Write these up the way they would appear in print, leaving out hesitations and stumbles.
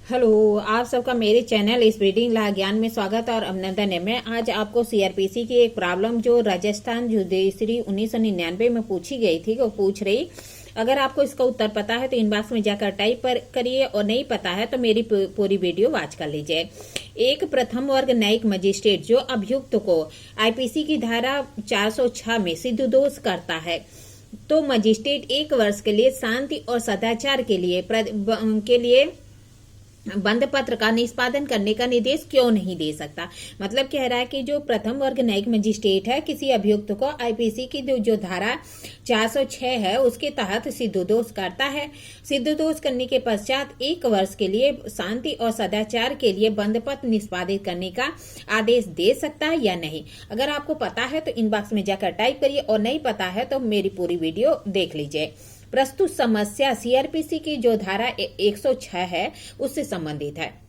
Hello, आप सबका मेरे चैनल स्पीडिंग ला ज्ञान में स्वागत और अभिनंदन है। मैं आज आपको सीआरपीसी की एक प्रॉब्लम जो राजस्थान जुडिशरी 1999 में पूछी गई थी वो पूछ रही। अगर आपको इसका उत्तर पता है तो इनबॉक्स में जाकर टाइप करिए और नहीं पता है तो मेरी पूरी वीडियो वॉच कर लीजिए। एक प्रथम वर्ग न्यायिक मजिस्ट्रेट जो अभियुक्त को आईपीसी की धारा 406 में सिद्ध दोष करता है तो मजिस्ट्रेट 1 वर्ष के लिए शांति और सदाचार के लिए बंद पत्र का निष्पादन करने का निर्देश क्यों नहीं दे सकता। मतलब कह रहा है कि जो प्रथम वर्ग न्यायिक मजिस्ट्रेट है किसी अभियुक्त को आईपीसी की जो धारा 406 है उसके तहत सिद्ध दोष करता है। सिद्ध दोष करने के पश्चात 1 वर्ष के लिए शांति और सदाचार के लिए बंद पत्र निष्पादित करने का आदेश दे सकता है या नहीं। अगर आपको पता है तो इनबॉक्स में जाकर टाइप करिए और नहीं पता है तो मेरी पूरी वीडियो देख लीजिए। प्रस्तुत समस्या सीआरपीसी की जो धारा 106 है उससे संबंधित है।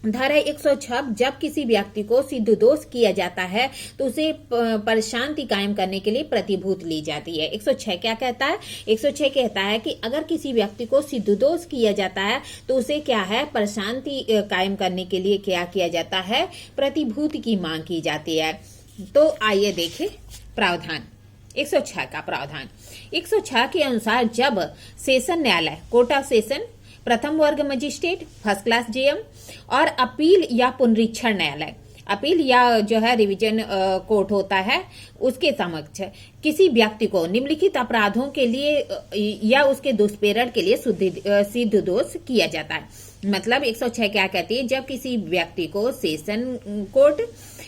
धारा 106 जब किसी व्यक्ति को सिद्ध दोष किया जाता है तो उसे पर शांति कायम करने के लिए प्रतिभूत ली जाती है। 106 क्या कहता है? 106 कहता है कि अगर किसी व्यक्ति को सिद्ध दोष किया जाता है तो उसे क्या है, पर शांति कायम करने के लिए क्या किया जाता है, प्रतिभूति की मांग की जाती है। तो आइए देखें प्रावधान 106 का प्रावधान। 106 के अनुसार जब सेशन न्यायालय, कोर्ट ऑफ सेशन, प्रथम वर्ग मजिस्ट्रेट, फर्स्ट क्लास जेएम और अपील या पुनरीक्षण न्यायालय, अपील या जो है रिवीजन कोर्ट होता है, उसके समक्ष किसी व्यक्ति को निम्नलिखित अपराधों के लिए या उसके दुष्प्रेरण के लिए सिद्ध दोष किया जाता है। मतलब 106 क्या कहती है, जब किसी व्यक्ति को सेशन कोर्ट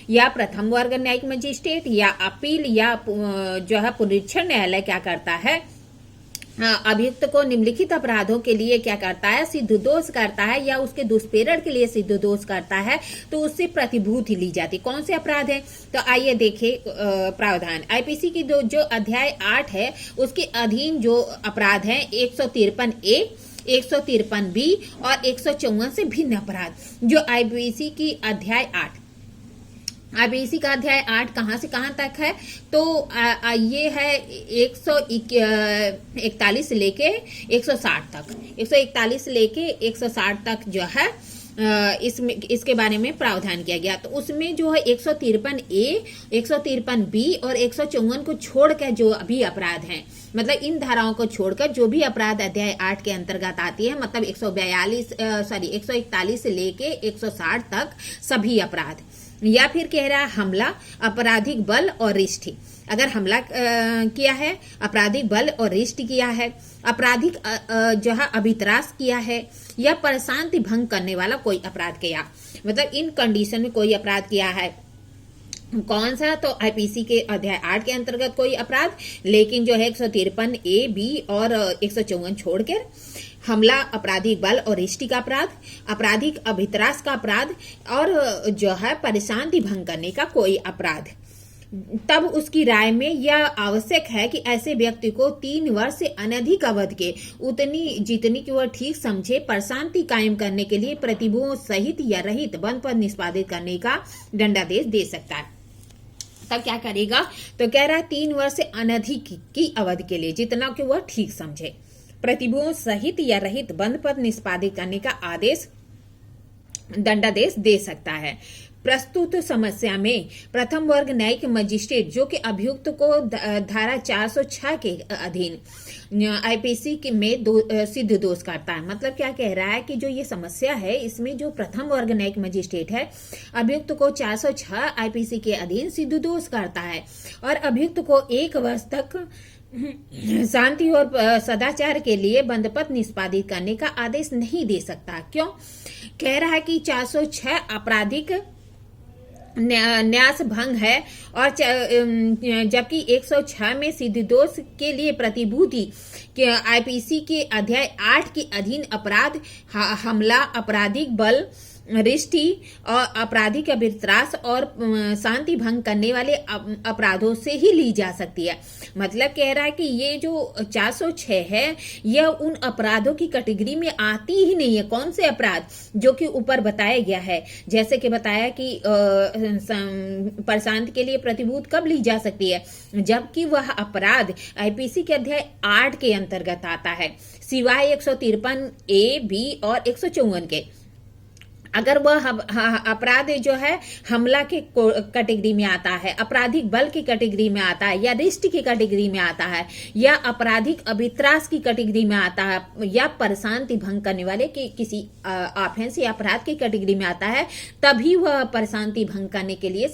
या प्रथम वर्ग न्यायिक मजिस्ट्रेट या अपील या जो है पुनरीक्षण न्यायालय क्या करता है, अभियुक्त को निम्नलिखित अपराधों के लिए क्या करता है, सिद्ध दोष करता है या उसके दुष्प्रेरण के लिए सिद्ध दोष करता है तो उससे प्रतिभूति ली जाती। कौन से अपराध है? तो आइए देखें प्रावधान। आईपीसी की जो अध्याय 8 है उसके अधीन जो अपराध हैं 153A, 153B और 154 से भिन्न अपराध। जो आईपीसी की अध्याय 8, आईपीसी का अध्याय 8 कहां से कहां तक है? तो ये है 141 से लेके 160 तक, 141 लेके 160 तक जो है इसके बारे में प्रावधान किया गया। तो उसमें जो है 153A, 153B और 154 को छोड़कर जो अभी अपराध हैं, मतलब इन धाराओं को छोड़कर जो भी अपराध अध्याय 8 के अंतर्गत आती है, मतलब 141 से लेके 160 तक सभी अपराध। या फिर कह रहा है हमला, आपराधिक बल और रिष्ट। अगर हमला किया है, आपराधिक बल और रिष्ट किया है, आपराधिक जो है अभित्रास किया है या परशांति भंग करने वाला कोई अपराध किया, मतलब इन कंडीशन में कोई अपराध किया है। कौन सा? तो आईपीसी के अध्याय 8 के अंतर्गत कोई अपराध, लेकिन जो है 153A, B और 154 छोड़कर हमला, आपराधिक बल और रिष्टि का अपराध, आपराधिक अभित्रास का अपराध और जो है परेशानी भंग करने का कोई अपराध। तब उसकी राय में यह आवश्यक है कि ऐसे व्यक्ति को 3 वर्ष से अनधिक अवधि के उतनी जितनी कि वह ठीक समझे पर शांति कायम करने के लिए प्रतिभूओं सहित या रहित बंद पर निष्पादित करने का दंडादेश दे सकता है। तब क्या करेगा? तो कह रहा है 3 वर्ष से अनधिक की अवधि के लिए जितना कि वह ठीक समझे प्रतिभूओं सहित या रहित बंद पर निष्पादित करने का दंडादेश दे सकता है। प्रस्तुत समस्या में प्रथम वर्ग न्यायिक मजिस्ट्रेट जो कि अभियुक्त को धारा 406 के अधीन आईपीसी में सिद्ध दोष करता है। मतलब क्या कह रहा है कि जो ये समस्या है इसमें जो प्रथम वर्ग न्यायिक मजिस्ट्रेट है अभियुक्त को 406 आईपीसी के अधीन सिद्ध दोष करता है और अभियुक्त को 1 वर्ष तक शांति और सदाचार के लिए बंदपत्र निष्पादित करने का आदेश नहीं दे सकता। क्यों? कह रहा है कि 406 आपराधिक न्यास भंग है और जबकि 106 में सिद्ध दोष के लिए प्रतिभूति के आईपीसी के अध्याय 8 के अधीन अपराध हमला, आपराधिक बल रिष्टि और आपराधिक अभित्रास और शांति भंग करने वाले अपराधों से ही ली जा सकती है। मतलब कह रहा है कि ये जो 406 है यह उन अपराधों की कैटेगरी में आती ही नहीं है। कौन से अपराध? जो कि ऊपर बताया गया है, जैसे कि बताया कि प्रशांत के लिए प्रतिभूत कब ली जा सकती है, जबकि वह अपराध आईपीसी के अध्याय 8 के अंतर्गत आता है, सिवाय 153 ए, बी और 154 के। अगर वह अपराध जो है हमला के कैटेगरी में आता है, आपराधिक बल की कैटेगरी में आता है, या रिष्ट की कैटेगरी में आता है, या आपराधिक अभित्रास की कैटेगरी में आता है, या परशांति भंग करने वाले की किसी ऑफेंस या अपराध की कैटेगरी में आता है, तभी वह परशांति भंग करने के लिए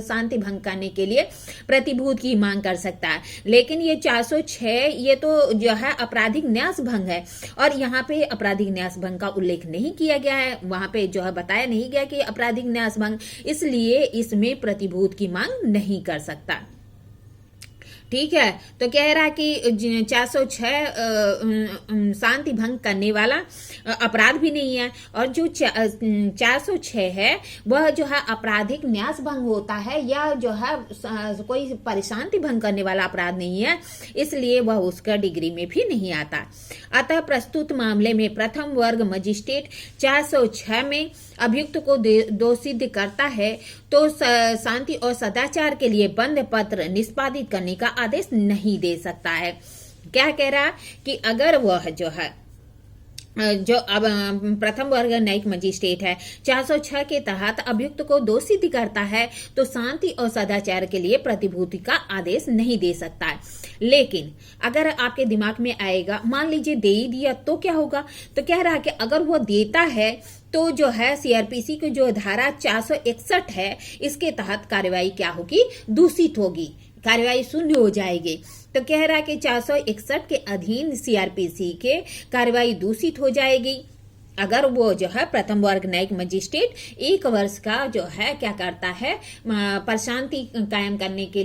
शांति भंग करने के लिए प्रतिभूत की मांग कर सकता है। लेकिन ये 406 ये तो जो है आपराधिक न्यास भंग है, और यहाँ पे आपराधिक न्यास भंग का उल्लेख नहीं किया गया है, वहां पे जो है बताया नहीं गया कि आपराधिक न्यास भंग, इसलिए इसमें प्रतिभूत की मांग नहीं कर सकता। ठीक है, तो कह रहा कि 406 शांति भंग करने वाला अपराध भी नहीं है, और जो 406 है वह जो है आपराधिक न्यास भंग होता है, या जो है कोई परिशांति भंग करने वाला अपराध नहीं है, इसलिए वह उसका डिग्री में भी नहीं आता। अतः प्रस्तुत मामले में प्रथम वर्ग मजिस्ट्रेट 406 में अभियुक्त को दोषी करता है तो शांति और सदाचार के लिए बंद पत्र निष्पादित करने का आदेश नहीं दे सकता है। क्या कह रहा कि अगर वह जो है जो अब प्रथम वर्ग न्यायिक मजिस्ट्रेट है 406 के तहत अभियुक्त को दोषी करता है तो शांति और सदाचार के लिए प्रतिभूति का आदेश नहीं दे सकता है। लेकिन अगर आपके दिमाग में आएगा, मान लीजिए दे ही दिया तो क्या होगा, तो कह रहा है कि अगर वो देता है तो जो है सीआरपीसी की जो धारा 461 है इसके तहत कार्यवाही क्या होगी, दूषित होगी, कार्यवाही शून्य हो जाएगी। तो कह रहा है कि 461 के अधीन सीआरपीसी के कार्यवाही दूषित हो जाएगी अगर वो जो है प्रथम वर्ग न्यायिक मजिस्ट्रेट 1 वर्ष का जो है क्या करता है, प्रशांति कायम करने के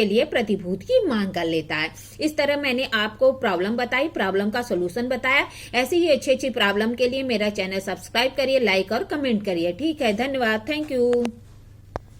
लिए प्रतिभूत की मांग कर लेता है। इस तरह मैंने आपको प्रॉब्लम बताई, प्रॉब्लम का सोल्यूशन बताया। ऐसी ही अच्छी अच्छी प्रॉब्लम के लिए मेरा चैनल सब्सक्राइब करिए, लाइक और कमेंट करिए। ठीक है, धन्यवाद, थैंक यू।